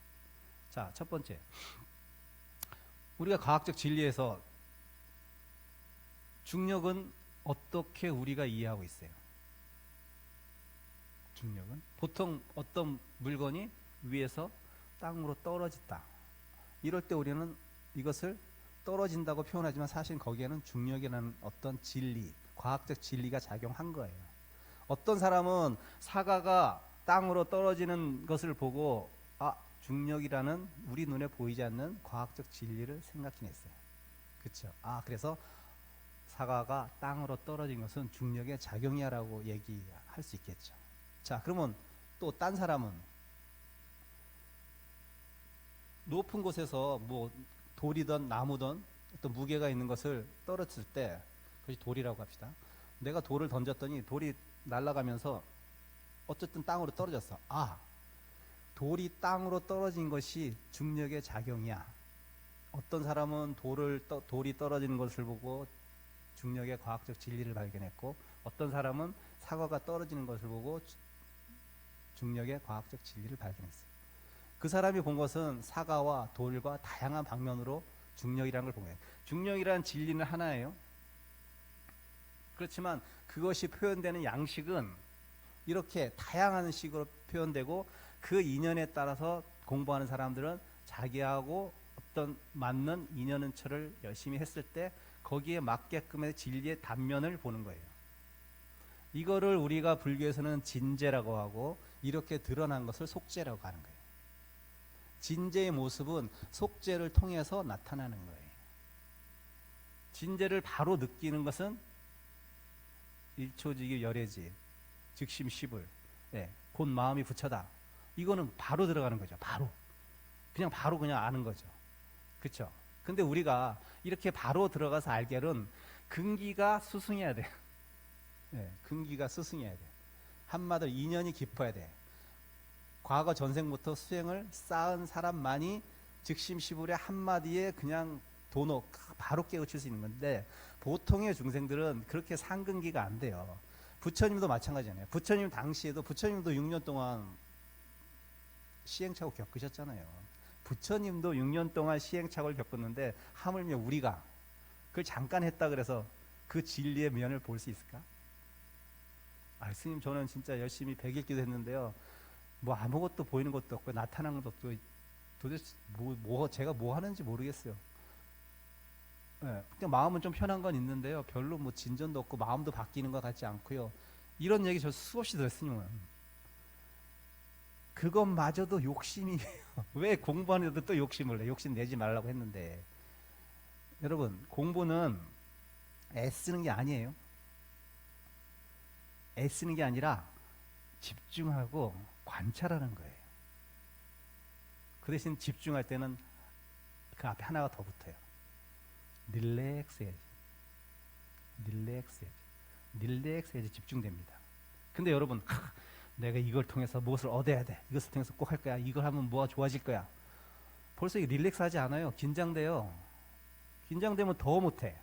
자, 첫 번째, 우리가 과학적 진리에서 중력은 어떻게 우리가 이해하고 있어요? 중력은 보통 어떤 물건이 위에서 땅으로 떨어졌다, 이럴 때 우리는 이것을 떨어진다고 표현하지만 사실 거기에는 중력이라는 어떤 진리, 과학적 진리가 작용한 거예요. 어떤 사람은 사과가 땅으로 떨어지는 것을 보고 중력이라는 우리 눈에 보이지 않는 과학적 진리를 생각해냈어요. 그렇죠? 그래서 사과가 땅으로 떨어진 것은 중력의 작용이야라고 얘기할 수 있겠죠. 자, 그러면 또 딴 사람은 높은 곳에서 뭐 돌이든 나무든 어떤 무게가 있는 것을 떨어뜨릴 때, 그것이 돌이라고 합시다. 내가 돌을 던졌더니 돌이 날아가면서 어쨌든 땅으로 떨어졌어. 돌이 땅으로 떨어진 것이 중력의 작용이야. 어떤 사람은 돌이 떨어지는 것을 보고 중력의 과학적 진리를 발견했고, 어떤 사람은 사과가 떨어지는 것을 보고 중력의 과학적 진리를 발견했어요. 그 사람이 본 것은 사과와 돌과 다양한 방면으로 중력이라는 걸 본 거예요. 중력이라는 진리는 하나예요. 그렇지만 그것이 표현되는 양식은 이렇게 다양한 식으로 표현되고, 그 인연에 따라서 공부하는 사람들은 자기하고 어떤 맞는 인연처를 열심히 했을 때 거기에 맞게끔의 진리의 단면을 보는 거예요. 이거를 우리가 불교에서는 진재라고 하고, 이렇게 드러난 것을 속재라고 하는 거예요. 진재의 모습은 속죄를 통해서 나타나는 거예요. 진재를 바로 느끼는 것은 일초직이 열애지, 즉심시불, 예, 곧 마음이 부처다. 이거는 바로 들어가는 거죠. 바로 그냥 아는 거죠. 그렇죠? 근데 우리가 이렇게 바로 들어가서 알게는 근기가 수승해야 돼. 예, 근기가 수승해야 돼. 한마디로 인연이 깊어야 돼. 과거 전생부터 수행을 쌓은 사람만이 즉심시불의 한마디에 그냥 도노 바로 깨우칠 수 있는 건데, 보통의 중생들은 그렇게 상근기가 안 돼요. 부처님도 마찬가지잖아요. 부처님 당시에도 부처님도 6년 동안 시행착오 겪으셨잖아요. 부처님도 6년 동안 시행착오를 겪었는데 하물며 우리가 그걸 잠깐 했다 그래서 그 진리의 면을 볼 수 있을까? 스님 저는 진짜 열심히 100일 기도했는데요. 뭐 아무것도 보이는 것도 없고 나타나는 것도 없고 도대체 제가 뭐 하는지 모르겠어요. 네, 그냥 마음은 좀 편한 건 있는데요. 별로 뭐 진전도 없고 마음도 바뀌는 것 같지 않고요. 이런 얘기 저 수없이 들었으니만 그것마저도 욕심이에요. 왜 공부하는데도 또 욕심을 내? 욕심 내지 말라고 했는데, 여러분 공부는 애쓰는 게 아니에요. 애쓰는 게 아니라 집중하고 관찰하는 거예요. 그 대신 집중할 때는 그 앞에 하나가 더 붙어요. 릴렉스 해야지 집중됩니다. 근데 여러분, 내가 이걸 통해서 무엇을 얻어야 돼, 이것을 통해서 꼭 할 거야, 이걸 하면 뭐가 좋아질 거야, 벌써 이게 릴렉스 하지 않아요. 긴장돼요. 긴장되면 더 못해.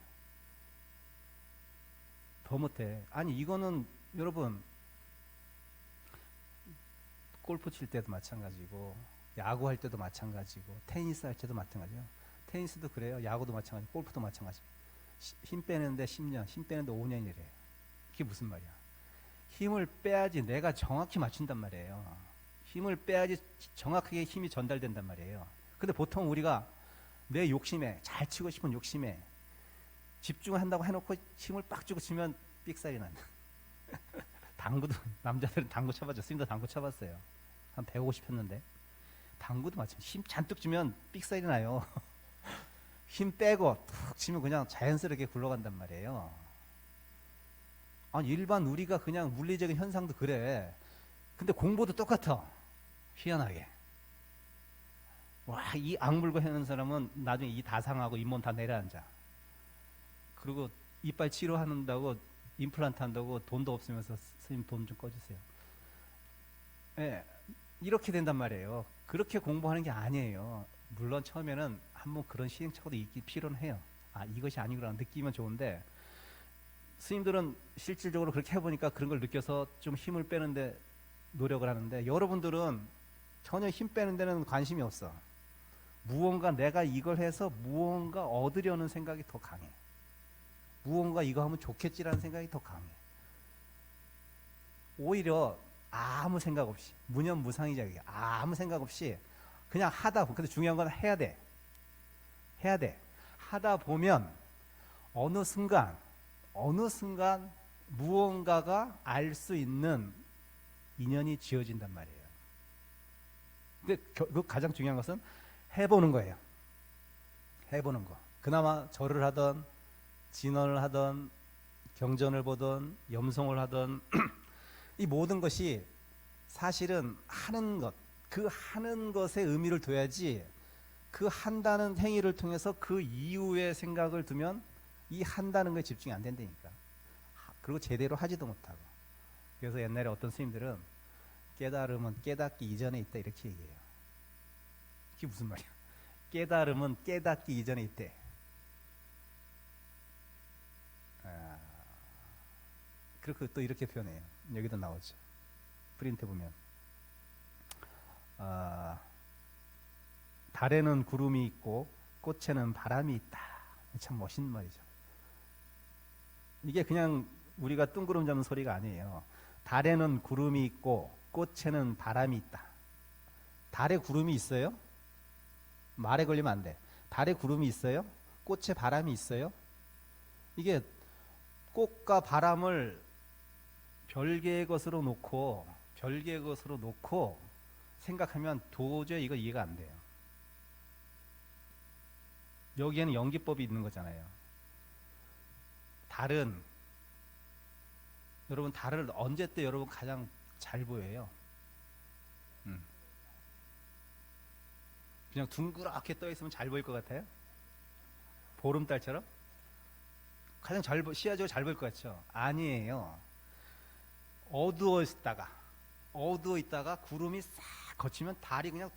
아니 이거는 여러분 골프 칠 때도 마찬가지고 야구할 때도 마찬가지고 테니스 할 때도 마찬가지예요. 테니스도 그래요. 야구도 마찬가지, 골프도 마찬가지. 힘 빼는데 10년, 힘 빼는데 5년이래. 그게 무슨 말이야? 힘을 빼야지 내가 정확히 맞춘단 말이에요. 힘을 빼야지 정확하게 힘이 전달된단 말이에요. 근데 보통 우리가 내 욕심에, 잘 치고 싶은 욕심에 집중한다고 해놓고 힘을 빡 주고 치면 삑살이 난다. 당구도, 남자들은 당구 쳐봤죠. 스님도 당구 쳐봤어요. 한 150 폈는데 당구도 마찬가지. 힘 잔뜩 주면 삑살이 나요. 힘 빼고 툭 치면 그냥 자연스럽게 굴러간단 말이에요. 아니 일반 우리가 그냥 물리적인 현상도 그래. 근데 공부도 똑같아. 희한하게. 와, 이 악물고 하는 사람은 나중에 이 다 상하고 잇몸 다 내려앉아. 그리고 이빨 치료한다고 임플란트 한다고 돈도 없으면서 스님 돈 좀 꺼주세요. 예, 이렇게 된단 말이에요. 그렇게 공부하는 게 아니에요. 물론 처음에는 한번 그런 시행착오도 있기 필요는 해요. 이것이 아니구나 느끼면 좋은데, 스님들은 실질적으로 그렇게 해보니까 그런 걸 느껴서 좀 힘을 빼는데 노력을 하는데, 여러분들은 전혀 힘 빼는 데는 관심이 없어. 무언가 내가 이걸 해서 무언가 얻으려는 생각이 더 강해. 무언가 이거 하면 좋겠지라는 생각이 더 강해. 오히려 아무 생각 없이, 무념무상이자 아무 생각 없이 그냥 하다. 근데 중요한 건 해야 돼. 하다 보면 어느 순간 무언가가 알 수 있는 인연이 지어진단 말이에요. 근데 그 가장 중요한 것은 해보는 거예요. 해보는 거. 그나마 절을 하던, 진언을 하던, 경전을 보던, 염송을 하던 이 모든 것이 사실은 하는 것, 그 하는 것에 의미를 둬야지, 그 한다는 행위를 통해서 그 이후의 생각을 두면 이 한다는 거에 집중이 안 된다니까. 그리고 제대로 하지도 못하고. 그래서 옛날에 어떤 스님들은 깨달음은 깨닫기 이전에 있다 이렇게 얘기해요. 그게 무슨 말이야? 깨달음은 깨닫기 이전에 있대. 그렇게 또 이렇게 표현해요. 여기도 나오죠. 프린트 보면 달에는 구름이 있고 꽃에는 바람이 있다. 참 멋있는 말이죠. 이게 그냥 우리가 뜬구름 잡는 소리가 아니에요. 달에는 구름이 있고 꽃에는 바람이 있다. 달에 구름이 있어요? 말에 걸리면 안 돼. 달에 구름이 있어요? 꽃에 바람이 있어요? 이게 꽃과 바람을 별개의 것으로 놓고 생각하면 도저히 이거 이해가 안 돼요. 여기에는 연기법이 있는 거잖아요. 달은 여러분 달을 언제 때 여러분 가장 잘 보여요? 음. 그냥 둥그렇게 떠 있으면 잘 보일 것 같아요? 보름달처럼? 가장 시야적으로 잘 보일 것 같죠? 아니에요. 어두워 있다가 구름이 싹 거치면 달이 그냥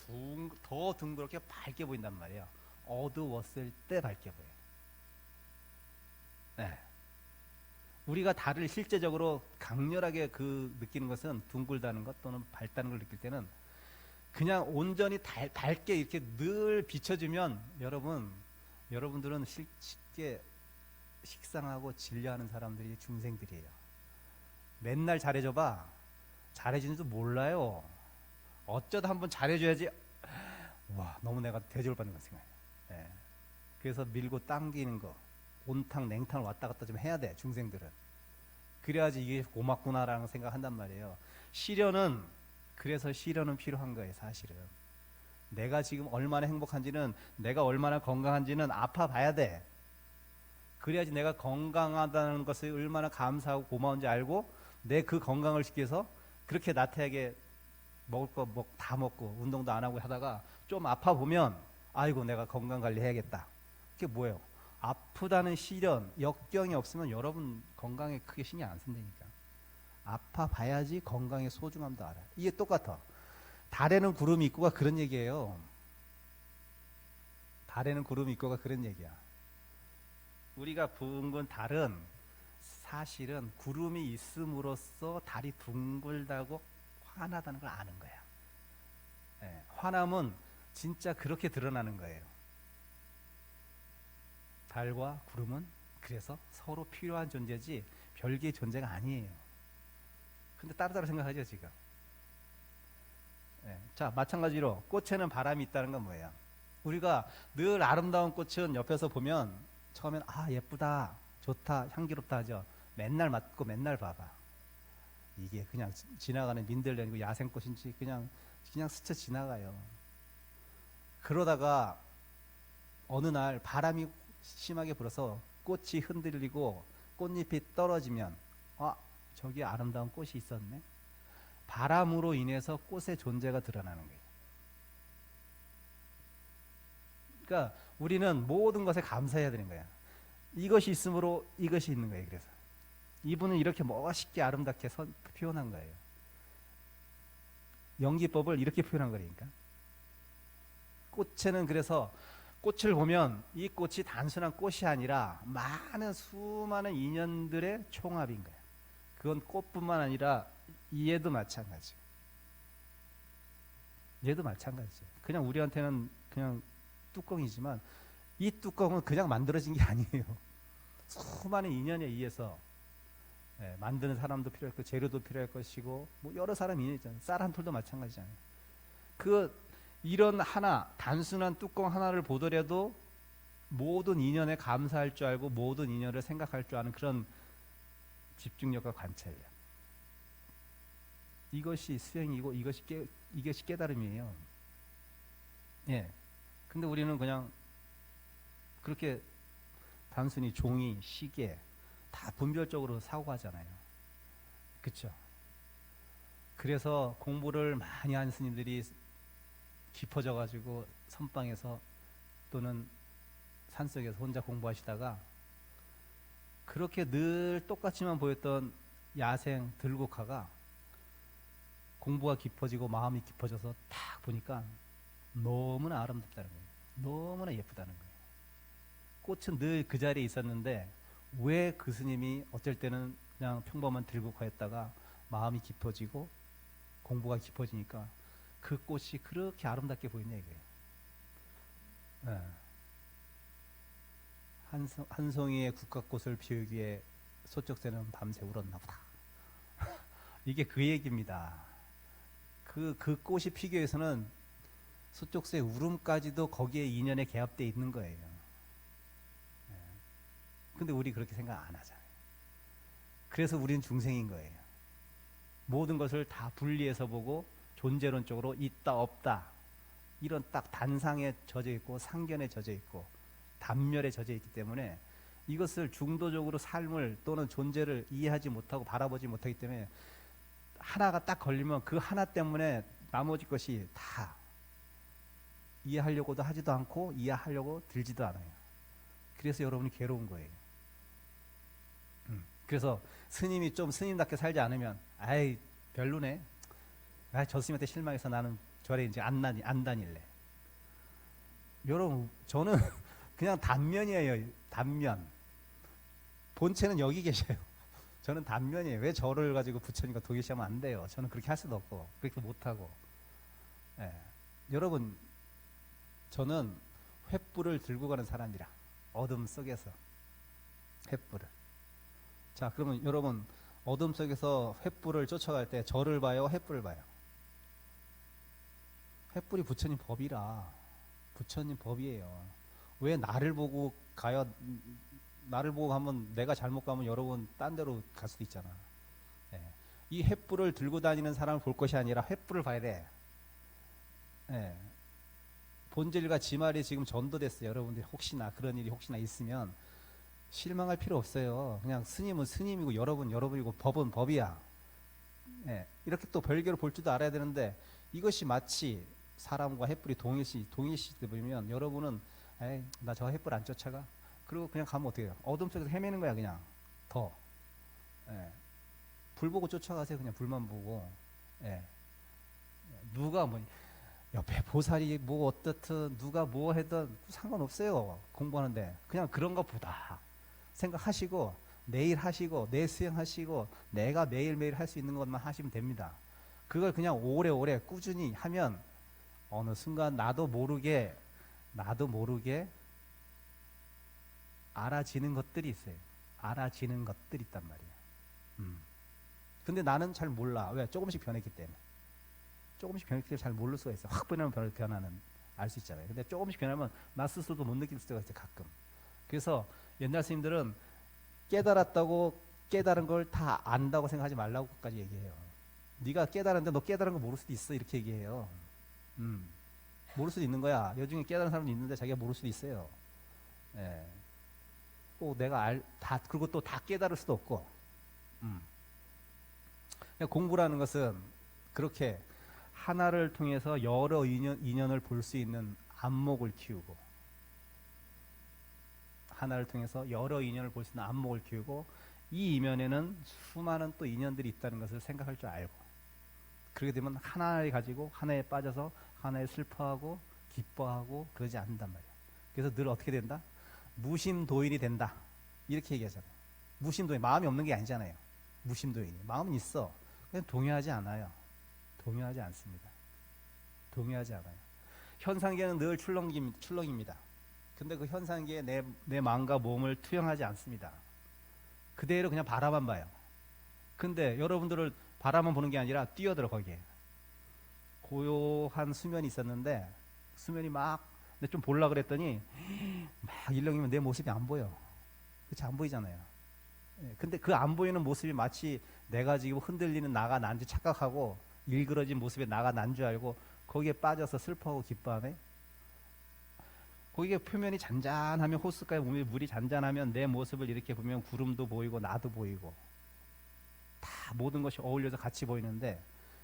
더 둥그렇게 밝게 보인단 말이에요. 어두웠을 때 밝게 보여요. 네. 우리가 달을 실제적으로 강렬하게 느끼는 것은 둥글다는 것 또는 밝다는 걸 느낄 때는 그냥 온전히 밝게 이렇게 늘 비춰주면 여러분들은 쉽게 식상하고 질려하는 사람들이 중생들이에요. 맨날 잘해줘봐. 잘해주는지도 몰라요. 어쩌다 한번 잘해줘야지. 와, 너무 내가 대접을 받는 것 생각해요. 네. 그래서 밀고 당기는 거, 온탕 냉탕을 왔다 갔다 좀 해야 돼, 중생들은. 그래야지 이게 고맙구나라는 생각한단 말이에요. 그래서 시련은 필요한 거예요, 사실은. 내가 지금 얼마나 행복한지는, 내가 얼마나 건강한지는 아파봐야 돼. 그래야지 내가 건강하다는 것을 얼마나 감사하고 고마운지 알고 내 그 건강을 지켜서 그렇게 나태하게 먹을 거 다 먹고 운동도 안 하고 하다가 좀 아파 보면 아이고 내가 건강 관리해야겠다. 그게 뭐예요? 아프다는 시련, 역경이 없으면 여러분 건강에 크게 신경 안 쓴다니까. 아파 봐야지 건강의 소중함도 알아요. 이게 똑같아. 달에는 구름이 있고가 그런 얘기예요. 달에는 구름이 있고가 그런 얘기야. 우리가 붕은 달은 사실은 구름이 있음으로써 달이 둥글다고 환하다는 걸 아는 거야. 예, 환함은 진짜 그렇게 드러나는 거예요. 달과 구름은 그래서 서로 필요한 존재지 별개의 존재가 아니에요. 근데 따로따로 생각하죠 지금. 예, 자 마찬가지로 꽃에는 바람이 있다는 건 뭐예요? 우리가 늘 아름다운 꽃은 옆에서 보면 처음엔 아 예쁘다 좋다 향기롭다 하죠. 맨날 맡고 맨날 봐봐. 이게 그냥 지나가는 민들레고 야생꽃인지 그냥 스쳐 지나가요. 그러다가 어느 날 바람이 심하게 불어서 꽃이 흔들리고 꽃잎이 떨어지면 아 저기 아름다운 꽃이 있었네. 바람으로 인해서 꽃의 존재가 드러나는 거예요. 그러니까 우리는 모든 것에 감사해야 되는 거야. 이것이 있으므로 이것이 있는 거예요. 그래서 이분은 이렇게 멋있게 아름답게 표현한 거예요. 연기법을 이렇게 표현한 거니까. 꽃에는 그래서 꽃을 보면 이 꽃이 단순한 꽃이 아니라 수많은 인연들의 총합인 거예요. 그건 꽃뿐만 아니라 얘도 마찬가지. 얘도 마찬가지죠. 그냥 우리한테는 그냥 뚜껑이지만 이 뚜껑은 그냥 만들어진 게 아니에요. 수많은 인연에 의해서 만드는 사람도 필요할 것이고 재료도 필요할 것이고 뭐 여러 사람 인연이 있잖아요. 쌀 한 톨도 마찬가지잖아요. 이런 단순한 뚜껑 하나를 보더라도 모든 인연에 감사할 줄 알고 모든 인연을 생각할 줄 아는 그런 집중력과 관찰력. 이것이 수행이고 이것이 깨달음이에요. 예. 근데 우리는 그냥 그렇게 단순히 종이, 시계 다 분별적으로 사고하잖아요. 그렇죠? 그래서 공부를 많이 한 스님들이 깊어져 가지고 선방에서 또는 산속에서 혼자 공부하시다가 그렇게 늘 똑같이만 보였던 야생 들국화가 공부가 깊어지고 마음이 깊어져서 딱 보니까 너무나 아름답다는 거예요. 너무나 예쁘다는 거예요. 꽃은 늘 그 자리에 있었는데 왜 그 스님이 어쩔 때는 그냥 평범한 들국화였다가 마음이 깊어지고 공부가 깊어지니까 그 꽃이 그렇게 아름답게 보이냐 이거예요. 네. 한 송이의 국화꽃을 피우기 위해 소쩍새는 밤새 울었나 보다. 이게 그 얘기입니다. 그 꽃이 피기 위해서는 소쩍새의 울음까지도 거기에 인연에 개합되어 있는 거예요. 근데 우리 그렇게 생각 안 하잖아요. 그래서 우리는 중생인 거예요. 모든 것을 다 분리해서 보고 존재론적으로 있다 없다 이런 딱 단상에 젖어 있고 상견에 젖어 있고 단멸에 젖어 있기 때문에 이것을 중도적으로 삶을 또는 존재를 이해하지 못하고 바라보지 못하기 때문에 하나가 딱 걸리면 그 하나 때문에 나머지 것이 다 이해하려고도 하지도 않고 이해하려고 들지도 않아요. 그래서 여러분이 괴로운 거예요. 그래서 스님이 좀 스님답게 살지 않으면 아이 별로네. 아, 저 스님한테 실망해서 나는 절에 이제 안 다닐래. 여러분 저는 그냥 단면이에요. 단면. 본체는 여기 계셔요. 저는 단면이에요. 왜 저를 가지고 부처님과 동일시하면 안 돼요. 저는 그렇게 할 수도 없고 그렇게 못하고. 예. 여러분 저는 횃불을 들고 가는 사람이라. 어둠 속에서 횃불을. 자, 그러면 여러분 어둠 속에서 횃불을 쫓아갈 때 저를 봐요, 횃불을 봐요? 횃불이 부처님 법이라. 부처님 법이에요. 왜 나를 보고 가요? 나를 보고 가면 내가 잘못 가면 여러분 딴 데로 갈 수도 있잖아. 예. 이 횃불을 들고 다니는 사람을 볼 것이 아니라 횃불을 봐야 돼. 예. 본질과 지말이 지금 전도됐어요. 여러분들이 혹시나 그런 일이 혹시나 있으면 실망할 필요 없어요. 그냥 스님은 스님이고 여러분이고 법은 법이야. 예. 이렇게 또 별개로 볼 줄도 알아야 되는데 이것이 마치 사람과 횃불이 동일시 보면 여러분은 에이, 나 저 횃불 안 쫓아가. 그리고 그냥 가면 어떻게 해요? 어둠 속에서 헤매는 거야 그냥. 더. 예. 불 보고 쫓아가세요. 그냥 불만 보고. 예. 누가 뭐 옆에 보살이 뭐 어떻든 누가 뭐 하든 상관없어요. 공부하는데 그냥 그런 것보다 생각하시고 내일 하시고 내 수행하시고 내가 매일매일 할 수 있는 것만 하시면 됩니다. 그걸 그냥 오래오래 꾸준히 하면 어느 순간 나도 모르게 알아지는 것들이 있어요. 알아지는 것들이 있단 말이에요. 근데 나는 잘 몰라. 왜? 조금씩 변했기 때문에. 조금씩 변했기 때문에 잘 모를 수가 있어요. 확 변하는 변화는 알 수 있잖아요. 근데 조금씩 변하면 나 스스로도 못 느낄 수가 있어요. 가끔. 그래서 옛날 스님들은 깨달았다고 깨달은 걸 다 안다고 생각하지 말라고까지 얘기해요. 네가 깨달았는데 너 깨달은 거 모를 수도 있어. 이렇게 얘기해요. 모를 수도 있는 거야. 여중에 깨달은 사람도 있는데 자기가 모를 수도 있어요. 예. 꼭 내가 그리고 또 다 깨달을 수도 없고. 공부라는 것은 그렇게 하나를 통해서 여러 인연을 볼 수 있는 안목을 키우고, 하나를 통해서 여러 인연을 볼 수 있는 안목을 키우고, 이 이면에는 수많은 또 인연들이 있다는 것을 생각할 줄 알고, 그렇게 되면 하나에 가지고 하나에 빠져서 하나에 슬퍼하고 기뻐하고 그러지 않는단 말이야. 그래서 늘 어떻게 된다? 무심도인이 된다. 이렇게 얘기하잖아요. 무심도인, 마음이 없는 게 아니잖아요. 무심도인이. 마음은 있어. 그냥 동요하지 않아요. 동요하지 않습니다. 동요하지 않아요. 현상계는 늘 출렁입니다. 근데 그 현상계에 내 마음과 몸을 투영하지 않습니다. 그대로 그냥 바라만 봐요. 근데 여러분들을 바라만 보는 게 아니라 뛰어들어 거기에. 고요한 수면이 있었는데 수면이 근데 좀 볼라 그랬더니 막 일렁이면 내 모습이 안 보여. 그치, 안 보이잖아요. 근데 그 안 보이는 모습이 마치 내가 지금 흔들리는 나가 난 줄 착각하고 일그러진 모습에 나가 난 줄 알고 거기에 빠져서 슬퍼하고 기뻐하네. 거기에 표면이 잔잔하면 호숫가에 몸에 물이 잔잔하면 내 모습을 이렇게 보면 구름도 보이고 나도 보이고 다 모든 것이 어울려서 같이 보이는데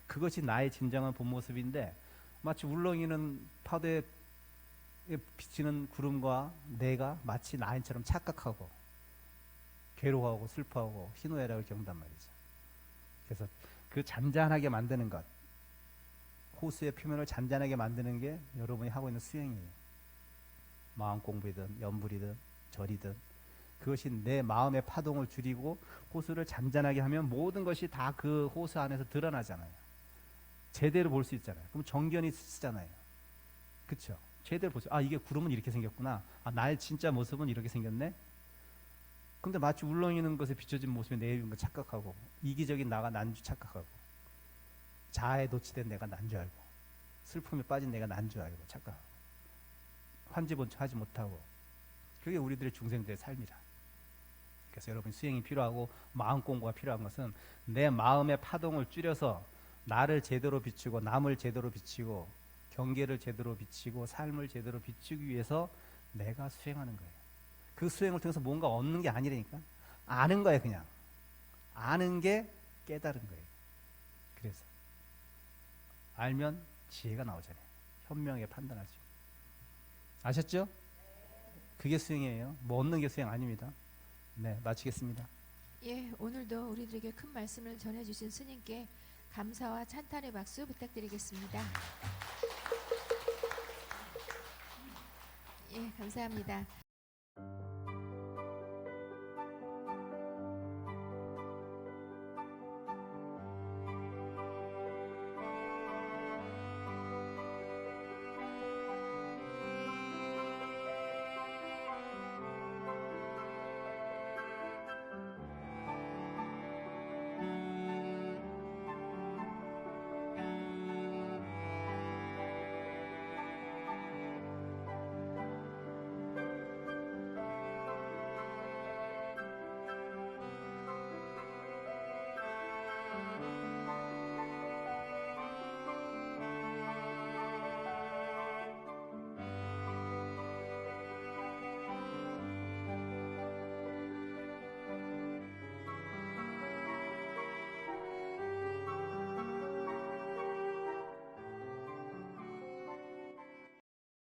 그것이 나의 진정한 본 모습인데 마치 울렁이는 파도에 비치는 구름과 내가 마치 나인처럼 착각하고 괴로워하고 슬퍼하고 희노애락을 겪는단 말이죠. 그래서 그 잔잔하게 만드는 것, 호수의 표면을 잔잔하게 만드는 게 여러분이 하고 있는 수행이에요. 마음 공부이든 연불이든 절이든 그것이 내 마음의 파동을 줄이고 호수를 잔잔하게 하면 모든 것이 다 그 호수 안에서 드러나잖아요. 제대로 볼 수 있잖아요. 그럼 정견이 쓰잖아요. 그렇죠? 제대로 보세요. 아, 이게 구름은 이렇게 생겼구나. 아, 나의 진짜 모습은 이렇게 생겼네. 근데 마치 울렁이는 것에 비춰진 모습이 내 입인 거 착각하고 이기적인 나가 난 줄 착각하고 자아에 도취된 내가 난 줄 알고 슬픔에 빠진 내가 난 줄 알고 착각하고 환지본척하지 못하고 그게 우리들의 중생들의 삶이라. 그래서 여러분 수행이 필요하고 마음 공부가 필요한 것은 내 마음의 파동을 줄여서 나를 제대로 비추고 남을 제대로 비추고 경계를 제대로 비추고 삶을 제대로 비추기 위해서 내가 수행하는 거예요. 그 수행을 통해서 뭔가 얻는 게 아니라니까. 아는 거예요, 그냥. 아는 게 깨달은 거예요. 그래서 알면 지혜가 나오잖아요. 현명하게 판단할 수 있는. 아셨죠? 그게 수행이에요. 뭐 얻는 게 수행 아닙니다. 네, 마치겠습니다. 예, 오늘도 우리들에게 큰 말씀을 전해주신 스님께 감사와 찬탄의 박수 부탁드리겠습니다. 예, 감사합니다.